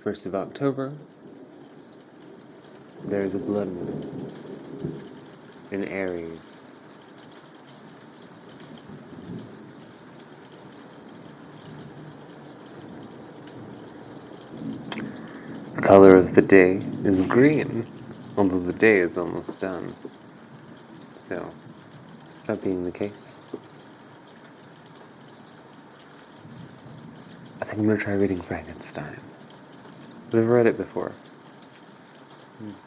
1st of October, there is a blood moon in Aries. The color of the day is green, although the day is almost done. So, that being the case, I think I'm going to try reading Frankenstein. I've never read it before,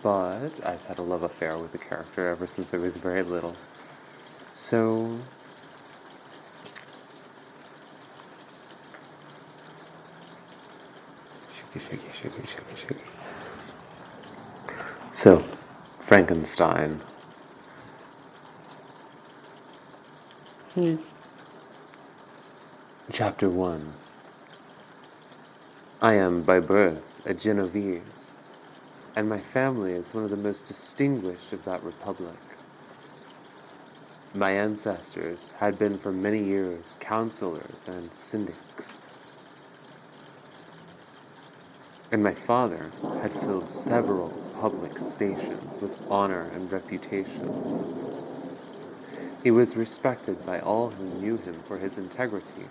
but I've had a love affair with the character ever since I was very little. So, shaky. So, Frankenstein. Chapter 1. I am by birth a Genovese, and my family is one of the most distinguished of that republic. My ancestors had been for many years counselors and syndics, and my father had filled several public stations with honor and reputation. He was respected by all who knew him for his integrity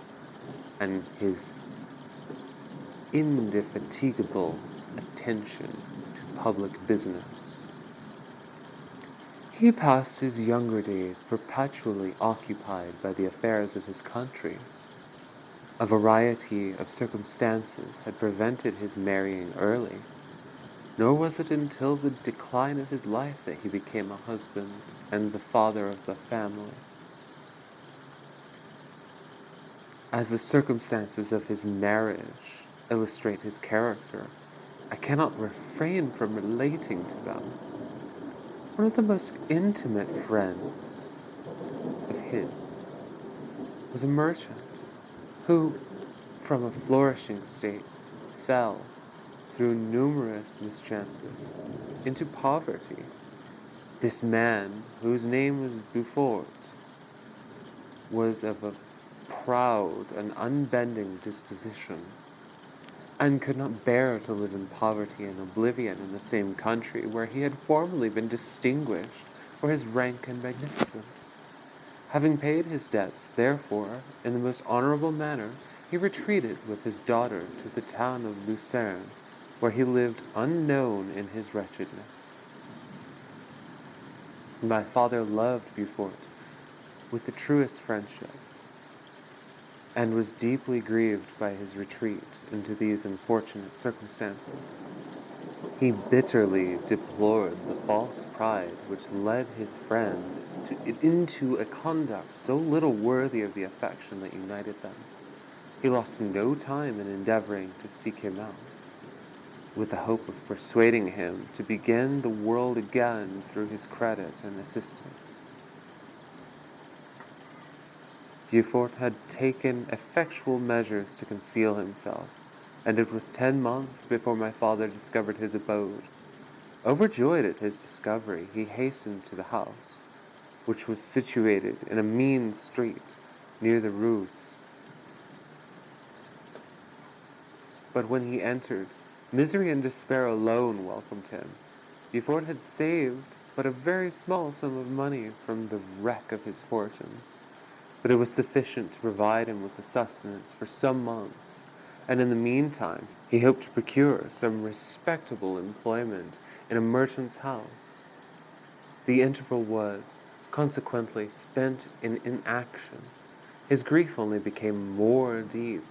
and his indefatigable attention to public business. He passed his younger days perpetually occupied by the affairs of his country. A variety of circumstances had prevented his marrying early, nor was it until the decline of his life that he became a husband and the father of the family. As the circumstances of his marriage illustrate his character, I cannot refrain from relating to them. One of the most intimate friends of his was a merchant who, from a flourishing state, fell, through numerous mischances, into poverty. This man, whose name was Beaufort, was of a proud and unbending disposition, and could not bear to live in poverty and oblivion in the same country where he had formerly been distinguished for his rank and magnificence. Having paid his debts, therefore, in the most honorable manner, he retreated with his daughter to the town of Lucerne, where he lived unknown in his wretchedness. My father loved Beaufort with the truest friendship, and was deeply grieved by his retreat into these unfortunate circumstances. He bitterly deplored the false pride which led his friend into a conduct so little worthy of the affection that united them. He lost no time in endeavoring to seek him out, with the hope of persuading him to begin the world again through his credit and assistance. Beaufort had taken effectual measures to conceal himself, and it was 10 months before my father discovered his abode. Overjoyed at his discovery, he hastened to the house, which was situated in a mean street near the Rue. But when he entered, misery and despair alone welcomed him. Beaufort had saved but a very small sum of money from the wreck of his fortunes, but it was sufficient to provide him with the sustenance for some months, and in the meantime he hoped to procure some respectable employment in a merchant's house. The interval was, consequently, spent in inaction. His grief only became more deep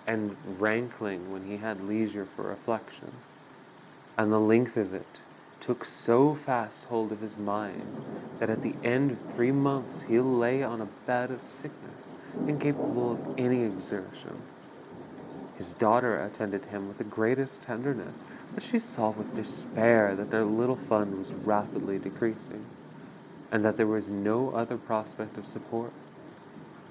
and rankling when he had leisure for reflection, and the length of it took so fast hold of his mind that at the end of 3 months he lay on a bed of sickness, incapable of any exertion. His daughter attended him with the greatest tenderness, but she saw with despair that their little fund was rapidly decreasing, and that there was no other prospect of support.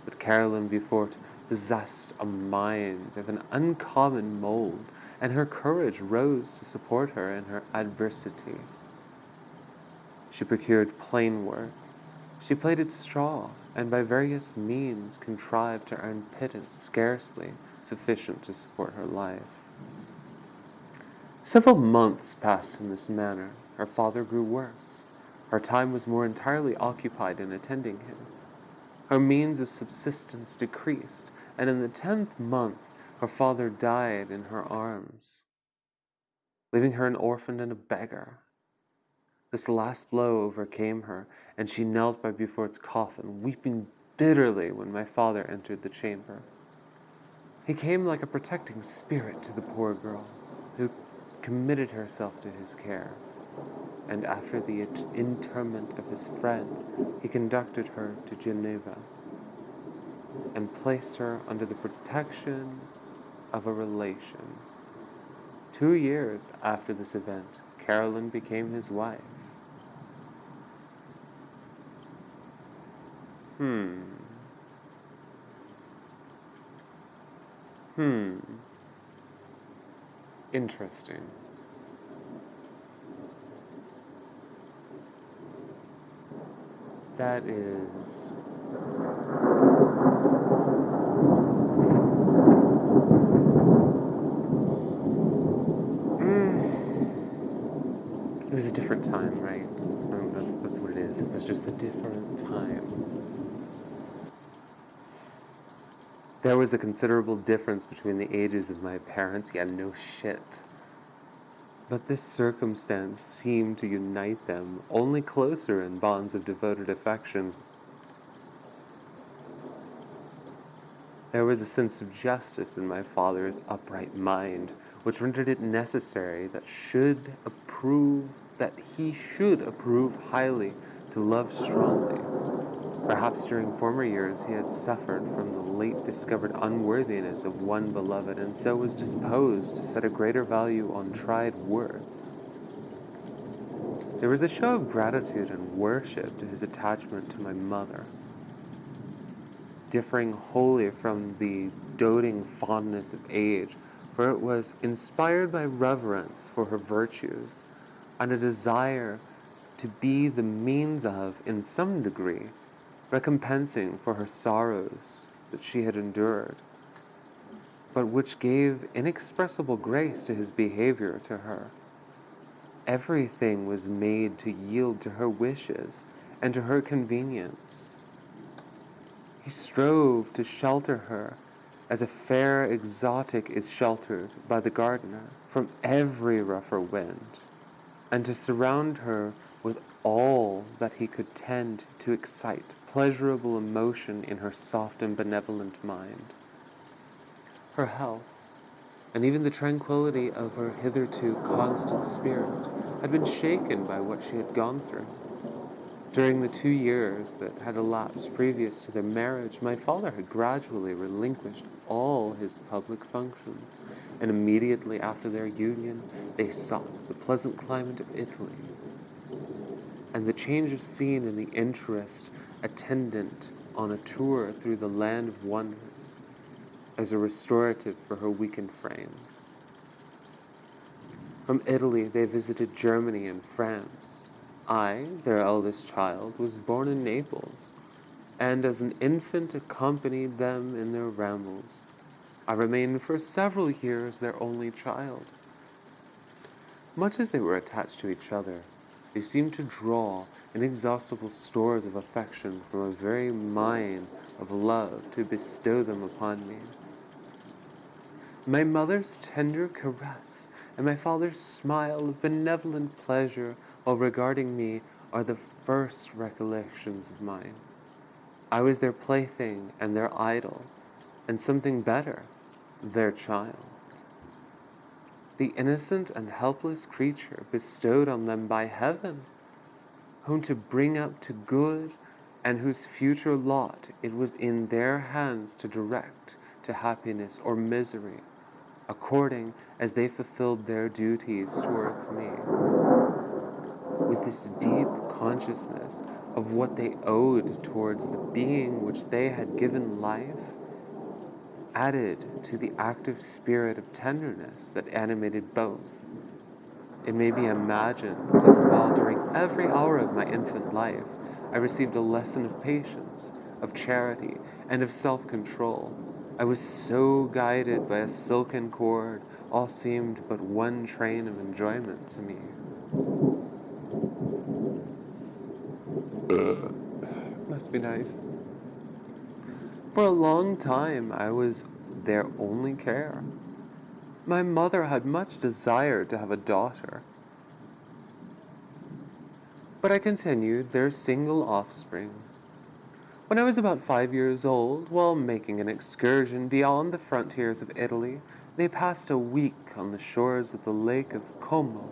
But Caroline Beaufort possessed a mind of an uncommon mold, and her courage rose to support her in her adversity. She procured plain work. She plaited straw, and by various means contrived to earn pittance scarcely sufficient to support her life. Several months passed in this manner. Her father grew worse. Her time was more entirely occupied in attending him. Her means of subsistence decreased, and in the 10th month her father died in her arms, leaving her an orphan and a beggar. This last blow overcame her, and she knelt by Beaufort's coffin, weeping bitterly when my father entered the chamber. He came like a protecting spirit to the poor girl, who committed herself to his care, and after the interment of his friend, he conducted her to Geneva and placed her under the protection of a relation. 2 years after this event, Caroline became his wife. Interesting. That is... It was a different time, right? That's what it is. It was just a different time. There was a considerable difference between the ages of my parents. Yeah, no shit. But this circumstance seemed to unite them only closer in bonds of devoted affection. There was a sense of justice in my father's upright mind, which rendered it necessary that he should approve highly, to love strongly. Perhaps during former years he had suffered from the late discovered unworthiness of one beloved, and so was disposed to set a greater value on tried worth. There was a show of gratitude and worship to his attachment to my mother, differing wholly from the doting fondness of age, for it was inspired by reverence for her virtues and a desire to be the means of, in some degree, recompensing for her sorrows that she had endured, but which gave inexpressible grace to his behavior to her. Everything was made to yield to her wishes and to her convenience. He strove to shelter her as a fair exotic is sheltered by the gardener from every rougher wind, and to surround her with all that he could tend to excite pleasurable emotion in her soft and benevolent mind. Her health, and even the tranquility of her hitherto constant spirit, had been shaken by what she had gone through. During the 2 years that had elapsed previous to their marriage, my father had gradually relinquished all his public functions, and immediately after their union they sought the pleasant climate of Italy, and the change of scene and the interest attendant on a tour through the land of wonders as a restorative for her weakened frame. From Italy they visited Germany and France. I, their eldest child, was born in Naples, and as an infant accompanied them in their rambles. I remained for several years their only child. Much as they were attached to each other, they seemed to draw inexhaustible stores of affection from a very mine of love to bestow them upon me. My mother's tender caress and my father's smile of benevolent pleasure while regarding me are the first recollections of mine. I was their plaything and their idol, and something better, their child. The innocent and helpless creature bestowed on them by heaven, whom to bring up to good, and whose future lot it was in their hands to direct to happiness or misery, according as they fulfilled their duties towards me. With this deep consciousness of what they owed towards the being which they had given life, added to the active spirit of tenderness that animated both, it may be imagined that while during every hour of my infant life I received a lesson of patience, of charity, and of self-control, I was so guided by a silken cord, all seemed but one train of enjoyment to me. Must be nice. For a long time, I was their only care. My mother had much desire to have a daughter, but I continued their single offspring. When I was about 5 years old, while making an excursion beyond the frontiers of Italy, they passed a week on the shores of the Lake of Como.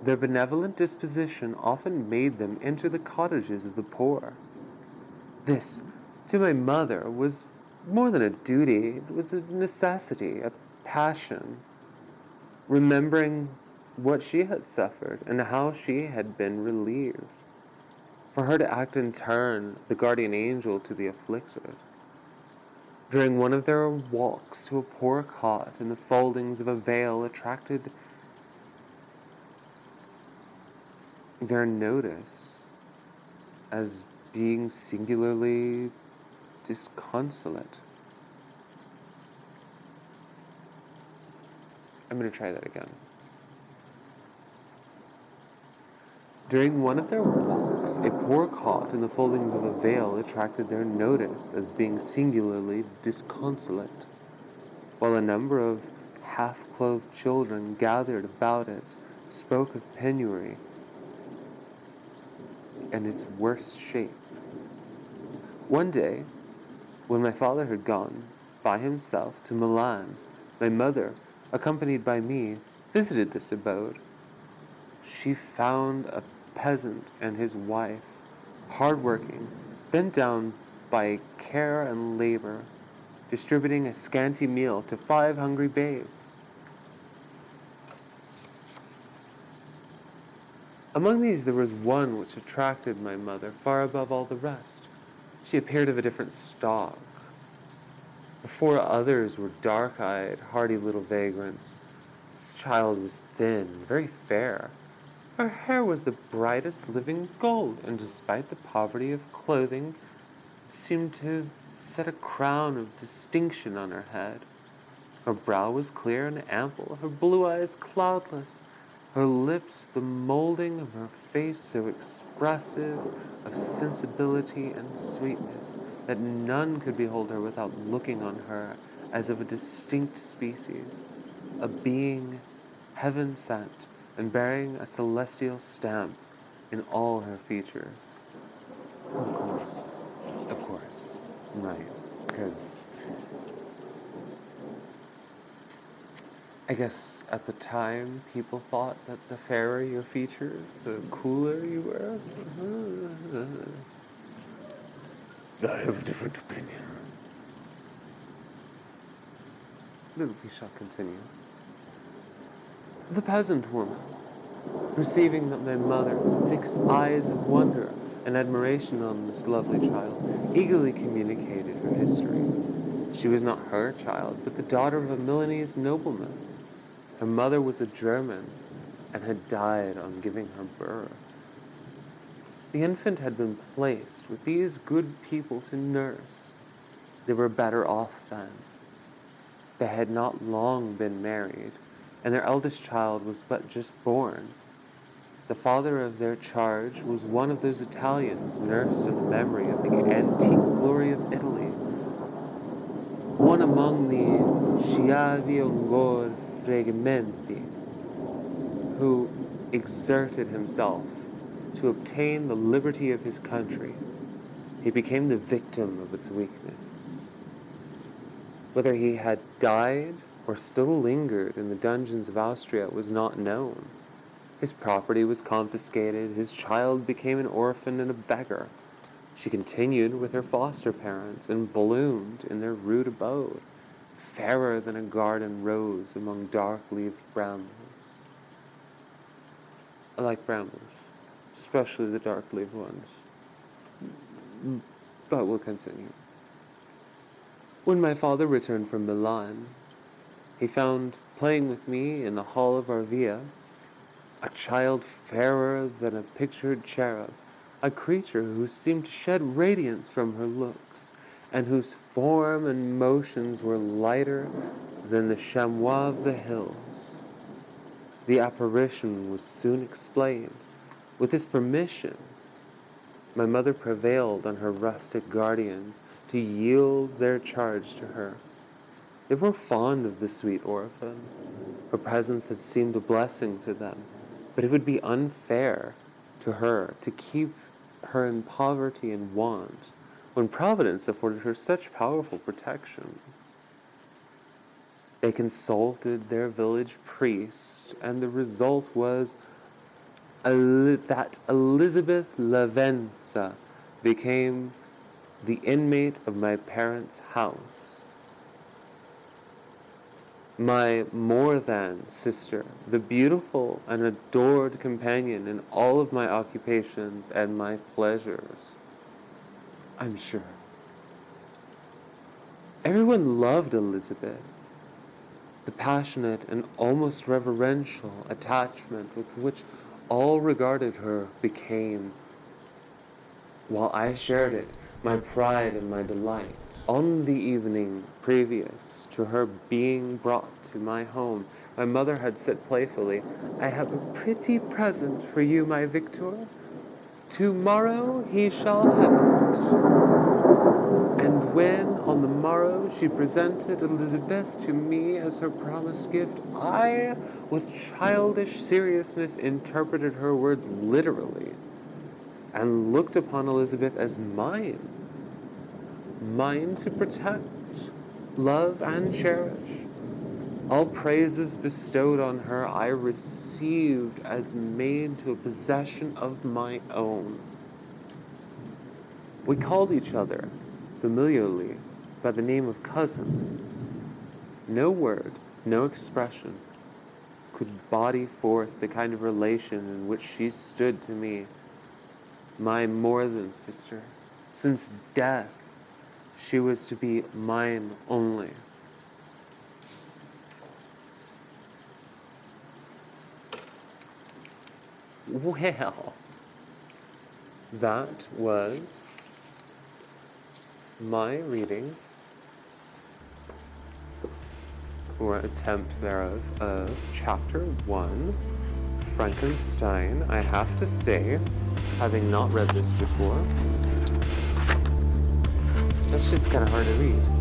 Their benevolent disposition often made them enter the cottages of the poor. This, to my mother, was more than a duty, it was a necessity, a passion. Remembering what she had suffered and how she had been relieved, for her to act in turn the guardian angel to the afflicted. During one of their walks to a poor cot in the foldings of a veil attracted their notice as being singularly disconsolate. I'm going to try that again. During one of their walks, a poor cot in the foldings of a veil attracted their notice as being singularly disconsolate, while a number of half-clothed children gathered about it spoke of penury and its worst shape. One day, when my father had gone by himself to Milan, my mother, accompanied by me, visited this abode. She found a peasant and his wife, hard-working, bent down by care and labor, distributing a scanty meal to 5 hungry babes. Among these there was one which attracted my mother far above all the rest. She appeared of a different stock. The 4 others were dark-eyed, hardy little vagrants. This child was thin, very fair. Her hair was the brightest living gold, and despite the poverty of clothing, seemed to set a crown of distinction on her head. Her brow was clear and ample, her blue eyes cloudless, her lips the molding of her face so expressive of sensibility and sweetness that none could behold her without looking on her as of a distinct species, a being heaven sent and bearing a celestial stamp in all her features. Of course, right, because I guess at the time people thought that the fairer your features, the cooler you were. I have a different opinion. But we shall continue. The peasant woman, perceiving that my mother fixed eyes of wonder and admiration on this lovely child, eagerly communicated her history. She was not her child, but the daughter of a Milanese nobleman. Her mother was a German and had died on giving her birth. The infant had been placed with these good people to nurse. They were better off then. They had not long been married, and their eldest child was but just born. The father of their charge was one of those Italians nursed in the memory of the antique glory of Italy, one among the Schiavi Ungor Reggimenti, who exerted himself to obtain the liberty of his country. He became the victim of its weakness. Whether he had died or still lingered in the dungeons of Austria was not known. His property was confiscated, his child became an orphan and a beggar. She continued with her foster parents and bloomed in their rude abode, fairer than a garden rose among dark-leaved brambles. I like brambles, especially the dark-leaved ones. But we'll continue. When my father returned from Milan, he found playing with me in the hall of our villa a child fairer than a pictured cherub, a creature who seemed to shed radiance from her looks, and whose form and motions were lighter than the chamois of the hills. The apparition was soon explained. With his permission, my mother prevailed on her rustic guardians to yield their charge to her. They were fond of the sweet orphan. Her presence had seemed a blessing to them, but it would be unfair to her to keep her in poverty and want when Providence afforded her such powerful protection. They consulted their village priest, and the result was that Elizabeth Lavenza became the inmate of my parents' house. My more than sister, the beautiful and adored companion in all of my occupations and my pleasures, I'm sure. Everyone loved Elizabeth. The passionate and almost reverential attachment with which all regarded her became, while I shared it, my pride and my delight. On the evening previous to her being brought to my home, my mother had said playfully, "I have a pretty present for you, my Victor. Tomorrow he shall have it." And when, on the morrow, she presented Elizabeth to me as her promised gift, I, with childish seriousness, interpreted her words literally, and looked upon Elizabeth as mine to protect, love, and cherish. All praises bestowed on her I received as made to a possession of my own. We called each other familiarly by the name of cousin. No word, no expression could body forth the kind of relation in which she stood to me, my more than sister. Since death, she was to be mine only. Well, that was my reading, or attempt thereof, of Chapter 1, Frankenstein. I have to say, having not read this before, that shit's kind of hard to read.